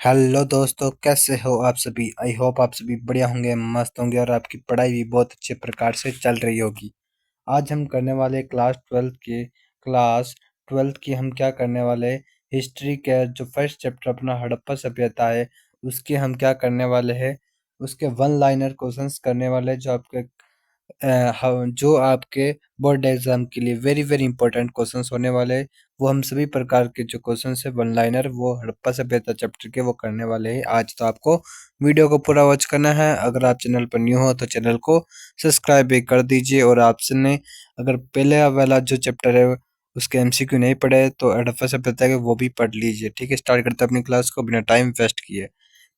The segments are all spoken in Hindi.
हेलो दोस्तों, कैसे हो आप सभी। आई होप आप सभी बढ़िया होंगे, मस्त होंगे और आपकी पढ़ाई भी बहुत अच्छे प्रकार से चल रही होगी। आज हम करने वाले क्लास ट्वेल्थ की हम क्या करने वाले, हिस्ट्री के जो फर्स्ट चैप्टर अपना हड़प्पा सभ्यता है उसके हम क्या करने वाले हैं, उसके वन लाइनर क्वेश्चंस करने वाले जो आपके बोर्ड एग्जाम के लिए वेरी वेरी इंपॉर्टेंट क्वेश्चंस होने वाले हैं। वो हम सभी प्रकार के जो क्वेश्चंस है वन लाइनर वो हड़प्पा सभ्यता चैप्टर के वो करने वाले हैं आज। तो आपको वीडियो को पूरा वॉच करना है। अगर आप चैनल पर न्यू हो तो चैनल को सब्सक्राइब भी कर दीजिए, और आपने अगर पहले वाला जो चैप्टर है उसके एमसीक्यू नहीं पढ़े तो हड़प्पा सभ्यता के वो भी पढ़ लीजिए। ठीक है, स्टार्ट करते हैं अपनी क्लास को बिना टाइम वेस्ट किए।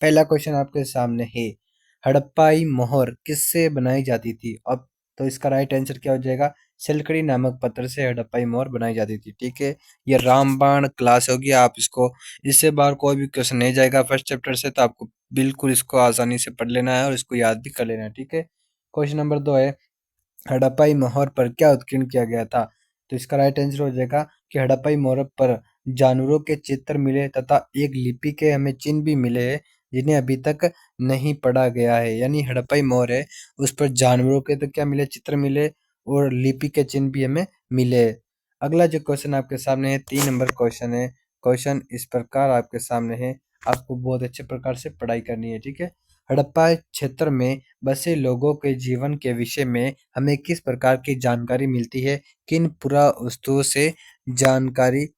पहला क्वेश्चन आपके सामने है, हड़प्पाई मोहर किससे बनाई जाती थी। अब तो इसका राइट आंसर क्या हो जाएगा, सिलकड़ी नामक पत्थर से हड़प्पाई मोहर बनाई जाती थी। ठीक है, ये रामबाण क्लास होगी। आप इसको, इससे बाहर कोई भी क्वेश्चन नहीं जाएगा फर्स्ट चैप्टर से, तो आपको बिल्कुल इसको आसानी से पढ़ लेना है और इसको याद भी कर लेना है। ठीक है, क्वेश्चन नंबर 2 है, हड़प्पाई मोहर पर क्या उत्कीर्ण किया गया था। तो इसका राइट आंसर हो जाएगा कि हड़प्पाई मोहर पर जानवरों के चित्र मिले तथा एक लिपि के हमें चिन्ह भी मिले हैं जिन्हें अभी तक नहीं पढ़ा गया है। यानी हड़प्पाई मोहर है उस पर जानवरों के तो क्या मिले, चित्र मिले, और लिपि के चिन्ह भी हमें मिले। अगला जो क्वेश्चन आपके सामने है 3 नंबर क्वेश्चन है। क्वेश्चन इस प्रकार आपके सामने है, आपको बहुत अच्छे प्रकार से पढ़ाई करनी है। ठीक है, हड़प्पा क्षेत्र में बसे लोगों के जीवन के विषय में हमें किस प्रकार की जानकारी मिलती है। किन पुरावस्तुओं से जानकारी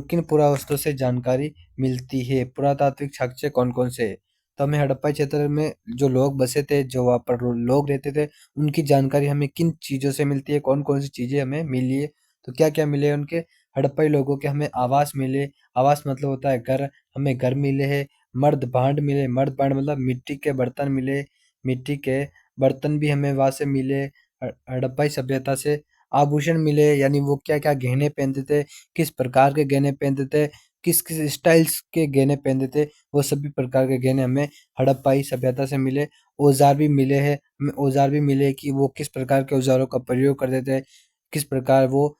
किन पुरावस्तुओं से जानकारी मिलती है। पुरातात्विक साक्ष्य कौन कौन से है। तो हमें हड़प्पा क्षेत्र में जो लोग बसे थे, जो वहाँ पर लोग रहते थे, उनकी जानकारी हमें किन चीज़ों से मिलती है, कौन कौन सी चीज़ें हमें मिली है। तो क्या क्या मिले उनके, हड़प्पाई लोगों के हमें आवास मिले। आवास मतलब होता है घर, हमें घर मिले हैं। मर्द भांड मिले, मर्द भांड मतलब मिट्टी के बर्तन मिले, मिट्टी के बर्तन भी हमें वहाँ से मिले हड़प्पाई सभ्यता से। आभूषण मिले, यानी वो क्या क्या गहने पहनते थे, किस प्रकार के गहने पहनते थे, किस किस स्टाइल्स के गहने पहनते थे, वो सभी प्रकार के गहने हमें हड़प्पाई सभ्यता से मिले। औजार भी मिले हैं, हमें औजार भी मिले कि वो किस प्रकार के औजारों का प्रयोग करते थे, किस प्रकार वो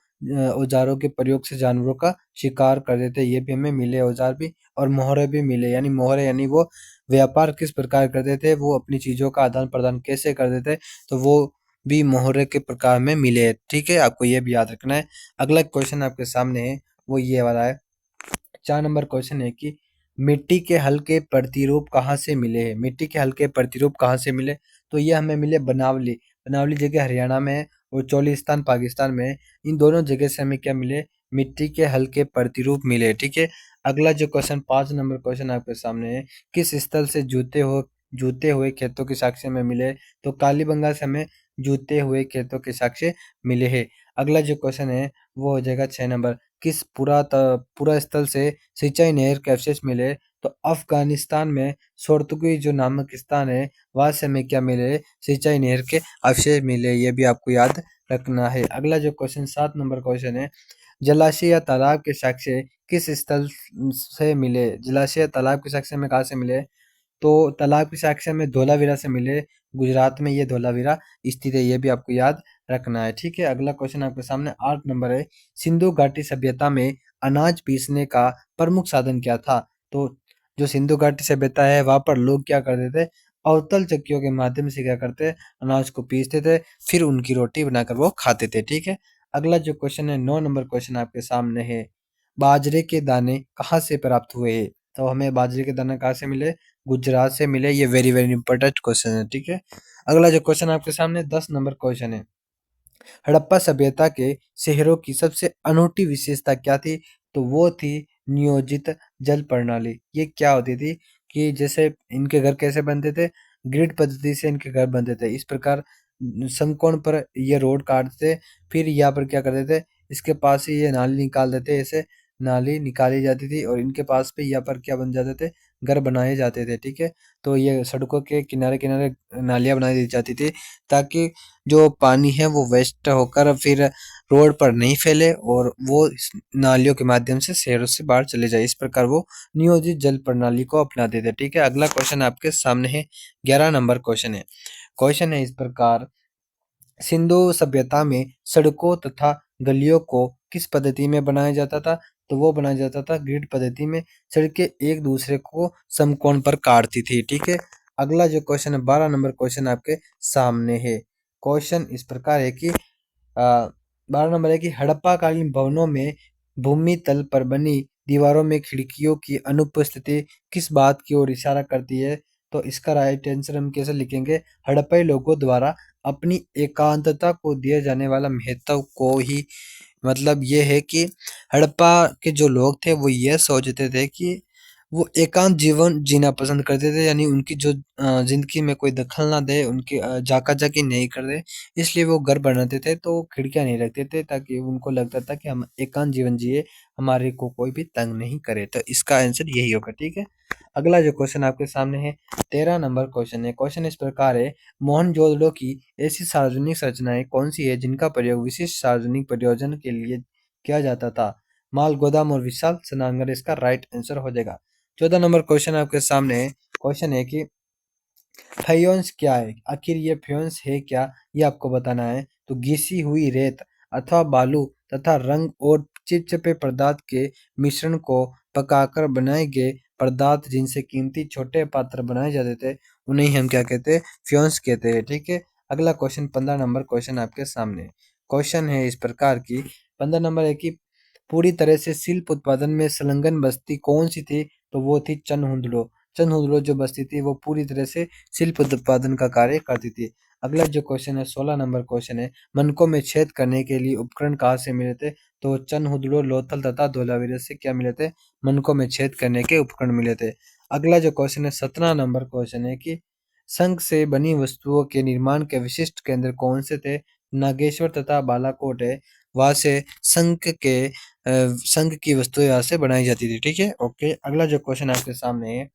औजारों के प्रयोग से जानवरों का शिकार करते थे, ये भी हमें मिले औजार भी। और मोहरे भी मिले, यानी मोहरे यानी वो व्यापार किस प्रकार करते थे, वो अपनी चीज़ों का आदान प्रदान कैसे करते थे, तो वो भी मोहरे के प्रकार में मिले। ठीक है, आपको ये भी याद रखना है। अगला क्वेश्चन आपके सामने है, वो ये वाला है। 4 नंबर क्वेश्चन है कि मिट्टी के हल्के प्रतिरूप कहाँ से मिले हैं। मिट्टी के हल्के प्रतिरूप कहाँ से मिले, तो ये हमें मिले बनावली। बनावली जगह हरियाणा में है और चोलिस्तान पाकिस्तान में है। इन दोनों जगह से हमें क्या मिले, मिट्टी के हल्के प्रतिरूप मिले। ठीक है, अगला जो क्वेश्चन 5 नंबर क्वेश्चन आपके सामने है, किस स्थल से जूते हुए खेतों के साक्ष्य में मिले। तो कालीबंगा से हमें जूते हुए खेतों के साक्ष्य मिले हैं। अगला जो क्वेश्चन है वो हो जाएगा 6 नंबर, किस पुरा स्थल से सिंचाई नहर के अवशेष मिले। तो अफगानिस्तान में सोर्तुगी जो नामक स्थान है वहां से हमें क्या मिले, सिंचाई नहर के अवशेष मिले। ये भी आपको याद रखना है। अगला जो क्वेश्चन 7 नंबर क्वेश्चन है, जलाशय या तालाब के साक्ष्य किस स्थल से मिले। जलाशय या तालाब के साक्ष्य में कहाँ से मिले, तो तालाब के साक्ष्य में धोलावीरा से मिले। गुजरात में ये धोलावीरा स्थित है, ये भी आपको याद रखना है। ठीक है, अगला क्वेश्चन आपके सामने 8 नंबर है, सिंधु घाटी सभ्यता में अनाज पीसने का प्रमुख साधन क्या था। तो जो सिंधु घाटी सभ्यता है वहां पर लोग क्या करते थे, अवतल चक्कियों के माध्यम से क्या करते, अनाज को पीसते थे, फिर उनकी रोटी बनाकर वो खाते थे। ठीक है, अगला जो क्वेश्चन है 9 नंबर क्वेश्चन आपके सामने है, बाजरे के दाने कहाँ से प्राप्त हुए हैं। तो हमें बाजरे के दाने कहाँ से मिले, गुजरात से मिले। ये वेरी वेरी इंपॉर्टेंट क्वेश्चन है। ठीक है, अगला जो क्वेश्चन आपके सामने 10 नंबर क्वेश्चन है, हड़प्पा सभ्यता के शहरों की सबसे अनूठी विशेषता क्या थी। तो वो थी नियोजित जल प्रणाली। ये क्या होती थी कि जैसे इनके घर कैसे बनते थे, ग्रिड पद्धति से इनके घर बनते थे। इस प्रकार समकोण पर ये रोड काटते थे, फिर यहाँ पर क्या करते थे, इसके पास ही ये नाली निकाल देते, ऐसे नाली निकाली जाती थी और इनके पास पे यहाँ पर क्या बन जाते थे, घर बनाए जाते थे। ठीक है, तो ये सड़कों के किनारे किनारे नालियाँ बनाई दी जाती थी ताकि जो पानी है वो वेस्ट होकर फिर रोड पर नहीं फैले और वो इस नालियों के माध्यम से शहरों से बाहर चले जाए। इस प्रकार वो नियोजित जल प्रणाली को अपनाते थे। ठीक है, अगला क्वेश्चन आपके सामने है, 11 नंबर क्वेश्चन है। क्वेश्चन है इस प्रकार, सिंधु सभ्यता में सड़कों तथा गलियों को किस पद्धति में बनाया जाता था। तो वो बनाया जाता था ग्रिड पद्धति में। सड़कें एक दूसरे को समकोण पर काटती थी। ठीक है, अगला जो क्वेश्चन है 12 नंबर क्वेश्चन आपके सामने है। क्वेश्चन इस प्रकार है कि 12 नंबर है कि हड़प्पा कालीन भवनों में भूमि तल पर बनी दीवारों में खिड़कियों की अनुपस्थिति किस बात की ओर इशारा करती है? तो इसका राइट आंसर हम कैसे लिखेंगे? हड़प्पा लोगों द्वारा अपनी एकांतता को दिया जाने वाला महत्व को ही, मतलब ये है कि हड़प्पा के जो लोग थे वो ये सोचते थे कि वो एकांत जीवन जीना पसंद करते थे, यानी उनकी जो जिंदगी में कोई दखल ना दे, उनकी जाका-जाकी नहीं कर दे, इसलिए वो घर बनाते थे तो खिड़कियाँ नहीं रखते थे, ताकि उनको लगता था कि हम एकांत जीवन जिए, हमारे को कोई भी तंग नहीं करे। तो इसका आंसर यही होगा। ठीक है, अगला जो क्वेश्चन आपके सामने है 13 नंबर क्वेश्चन है। क्वेश्चन इस प्रकार है, मोहनजोदड़ो की ऐसी सार्वजनिक संरचनाएं कौन सी है जिनका प्रयोग विशिष्ट सार्वजनिक प्रयोजन के लिए किया जाता था? माल गोदाम और विशाल स्नानागार इसका राइट आंसर हो जाएगा। 14 नंबर क्वेश्चन आपके सामने है। क्वेश्चन है कि फ्योन्स क्या है? आखिर ये फ्योन्स है क्या, ये आपको बताना है। तो घिसी हुई रेत अथवा बालू तथा रंग और चिपचिपे पदार्थ के मिश्रण को पकाकर बनाए गए पदार्थ जिनसे कीमती छोटे पात्र बनाए जाते थे, उन्हें ही हम क्या कहते हैं? फ्योन्स कहते हैं। ठीक है, अगला क्वेश्चन 15 नंबर क्वेश्चन आपके सामने है। क्वेश्चन है इस प्रकार की, 15 नंबर है कि पूरी तरह से शिल्प उत्पादन में संलग्न बस्ती कौन सी थी? तो वो थी चनहुदड़ो। चनहुदड़ो जो बस्ती थी वो पूरी तरह से शिल्प उत्पादन का कार्य करती थी। अगला जो क्वेश्चन है 16 नंबर क्वेश्चन है, मनकों में छेद करने के लिए उपकरण कहाँ से मिले थे? तो चनहुदड़ो, लोथल तथा धोलावीरा से क्या मिले थे? मनकों में छेद करने के उपकरण मिले थे। अगला जो क्वेश्चन है 17 नंबर क्वेश्चन है कि शंख से बनी वस्तुओं के निर्माण के विशिष्ट केंद्र कौन से थे? नागेश्वर तथा बालाकोट है, वहां से शंख की वस्तुएं यहाँ से बनाई जाती थी। ठीक है, ओके, अगला जो क्वेश्चन आपके सामने है,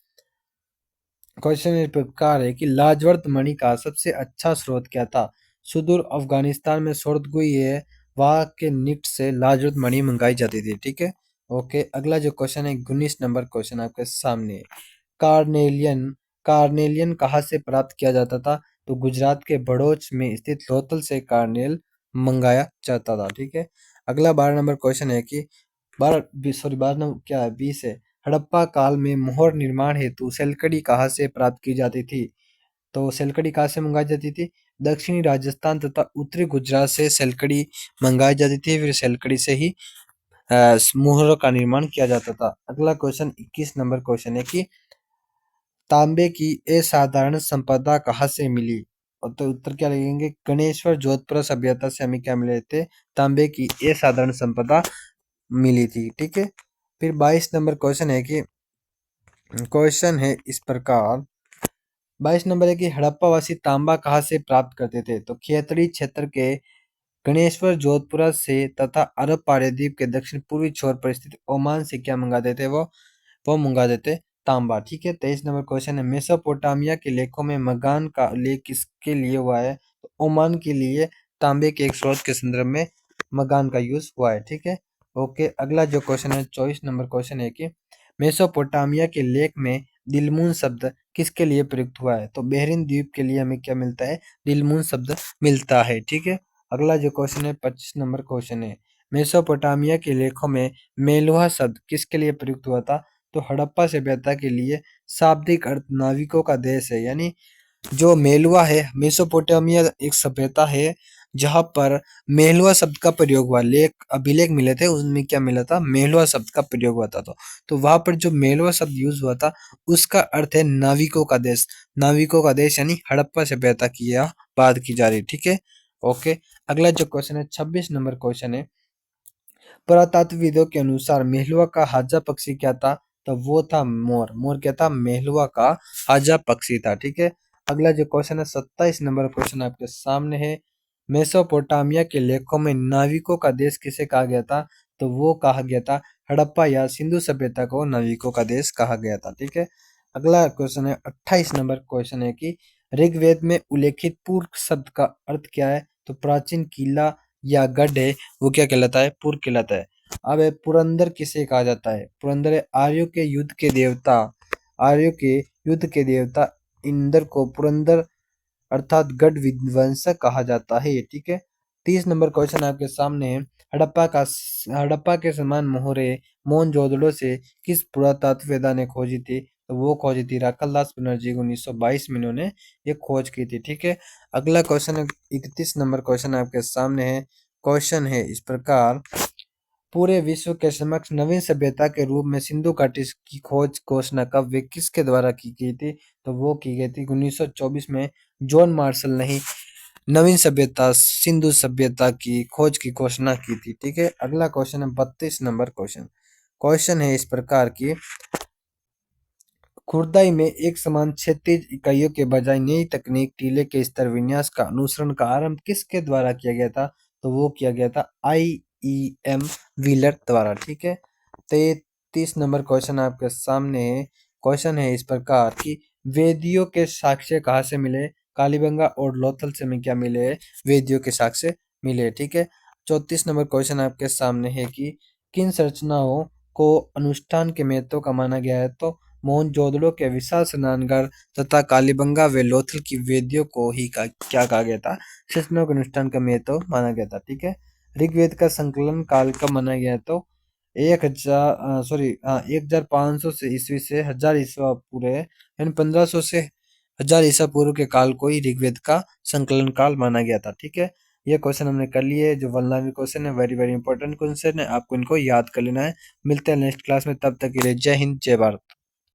क्वेश्चन इस प्रकार है कि लाजवर्त मणि का सबसे अच्छा स्रोत क्या था? सुदूर अफगानिस्तान में सोर्दगुई है, वहां के निफ्ट से लाजवर्त मणि मंगाई जाती थी। ठीक है, ओके, अगला जो क्वेश्चन है 19 नंबर क्वेश्चन आपके सामने है। कार्नेलियन कार्नेलियन कहाँ से प्राप्त किया जाता था? तो गुजरात के बड़ौच में स्थित लोथल से कार्नेल मंगाया जाता था। ठीक है, अगला 12 नंबर क्वेश्चन है कि 12 नंबर क्या है 20 है। हड़प्पा काल में मोहर निर्माण हेतु सेलकड़ी कहाँ से प्राप्त की जाती थी? तो सेलकड़ी कहाँ से मंगाई जाती थी? दक्षिणी राजस्थान तथा उत्तरी गुजरात से सेलकड़ी मंगाई जाती थी, फिर सेलकड़ी से ही मोहरों का निर्माण किया जाता था। अगला क्वेश्चन 21 नंबर क्वेश्चन है कि तांबे की असाधारण संपदा कहाँ से मिली? और तो उत्तर क्या लगेंगे? गणेश्वर जोधपुर सभ्यता से हमें क्या मिले थे? तांबे की असाधारण संपदा मिली थी। ठीक है, फिर 22 नंबर क्वेश्चन है कि क्वेश्चन है इस प्रकार, 22 नंबर है कि हड़प्पावासी तांबा कहाँ से प्राप्त करते थे? तो खेतड़ी क्षेत्र के गणेश्वर जोधपुरा से तथा अरब पारेद्वीप के दक्षिण पूर्वी छोर पर स्थित ओमान से क्या मंगाते थे? वो मंगाते थे तांबा। ठीक है, 23 नंबर क्वेश्चन है, मेसोपोटामिया के लेखों में मगान का उल्लेख किसके लिए हुआ है? तो ओमान के लिए तांबे के एक स्रोत के संदर्भ में मगान का यूज हुआ है। ठीक है, ओके, अगला जो क्वेश्चन है 24 नंबर क्वेश्चन है कि मेसोपोटामिया के लेख में दिलमून शब्द किसके लिए प्रयुक्त हुआ है? तो बेहरीन द्वीप के लिए हमें क्या मिलता है? दिलमून शब्द मिलता है। ठीक है, अगला जो क्वेश्चन है 25 नंबर क्वेश्चन है, मेसोपोटामिया के लेखों में मेलुहा शब्द किसके लिए प्रयुक्त हुआ था? तो हड़प्पा सभ्यता के लिए शाब्दिक अर्थ नाविकों का देश है, यानी जो मेलुआ है, मेसोपोटामिया एक सभ्यता है जहां पर मेलुआ शब्द का प्रयोग हुआ। अभिलेख मिले थे, उनमें क्या मिला था? मेलुआ शब्द का प्रयोग हुआ था। तो वहां पर जो मेलुआ शब्द यूज हुआ था उसका अर्थ है नाविकों का देश। नाविकों का देश यानी हड़प्पा सभ्यता की यह बात की जा रही। ठीक है, ओके, अगला जो क्वेश्चन है 26 नंबर क्वेश्चन है, पुरातत्वविदों के अनुसार मेहलुआ का हाजा पक्षी क्या था? तो वो था मोर। मोर क्या था? मेहलुआ का हाजा पक्षी था। ठीक है, अगला जो क्वेश्चन है 27 नंबर क्वेश्चन आपके सामने है, मेसोपोटामिया के लेखों में नाविकों का देश किसे कहा गया था? तो वो कहा गया था हड़प्पा या सिंधु सभ्यता को नाविकों का देश कहा गया था। ठीक है, अगला क्वेश्चन है 28 नंबर क्वेश्चन है कि ऋग्वेद में उल्लेखित पूर्व शब्द का अर्थ क्या है? तो प्राचीन किला या गढ़ है, वो क्या कहलाता है? पुर कहलाता है। अब पुरंदर किसे कहा जाता है? पुरंदर है आर्यों के युद्ध के देवता, आर्यों के युद्ध के देवता इंद्र को पुरंदर अर्थात गढ़ विध्वंसक कहा जाता है। ठीक है, 30 नंबर क्वेश्चन आपके सामने है। हड़प्पा के समान मोहरे मोहनजोदड़ो से किस पुरातत्ववेत्ता ने खोजी थी? तो वो खोजी थी राखालदास बनर्जी को 1922 में इन्होंने ये खोज की थी। ठीक है, अगला क्वेश्चन 31 नंबर क्वेश्चन आपके सामने है। क्वेश्चन है इस प्रकार, पूरे विश्व के समक्ष नवीन सभ्यता के रूप में सिंधु घाटी की खोज घोषणा कब व किसके द्वारा की गई थी? तो वो की गई थी 1924 में जॉन मार्शल ने ही नवीन सभ्यता सिंधु सभ्यता की खोज की घोषणा की थी। ठीक है, अगला क्वेश्चन है 32 नंबर क्वेश्चन। क्वेश्चन है इस प्रकार की, खुदाई में एक समान क्षैतिज इकाइयों के बजाय नई तकनीक टीले के स्तर विन्यास का अनुसरण का आरंभ किसके द्वारा किया गया था? तो वो किया गया था IEM व्हीलर द्वारा। ठीक है, 33 नंबर क्वेश्चन आपके सामने है। क्वेश्चन है इस प्रकार की, वेदियों के साक्ष्य कहाँ से मिले? कालीबंगा और लोथल से में क्या मिले? वेदियों के साक्ष्य मिले। ठीक है, 34 नंबर क्वेश्चन आपके सामने है कि किन संरचनाओं को अनुष्ठान के महत्व का माना गया है? तो मोहनजोदड़ो के विशाल स्नानघर तथा कालीबंगा व लोथल की वेदियों को ही क्या कहा गया था? संरचनाओं के अनुष्ठान का महत्व माना गया था। ठीक है, ऋग्वेद का संकलन काल कब माना गया है? तो 1500 से ईस्वी से 1000 ईस्वा पूर्व, यानी 1500 से 1000 ईसा पूर्व के काल को ही ऋग्वेद का संकलन काल माना गया था। ठीक है, ये क्वेश्चन हमने कर लिए। जो वन लाइनर क्वेश्चन है, वेरी वेरी इंपॉर्टेंट क्वेश्चन है, आपको इनको याद कर लेना है। मिलते हैं नेक्स्ट क्लास में, तब तक के लिए जय हिंद जय भारत।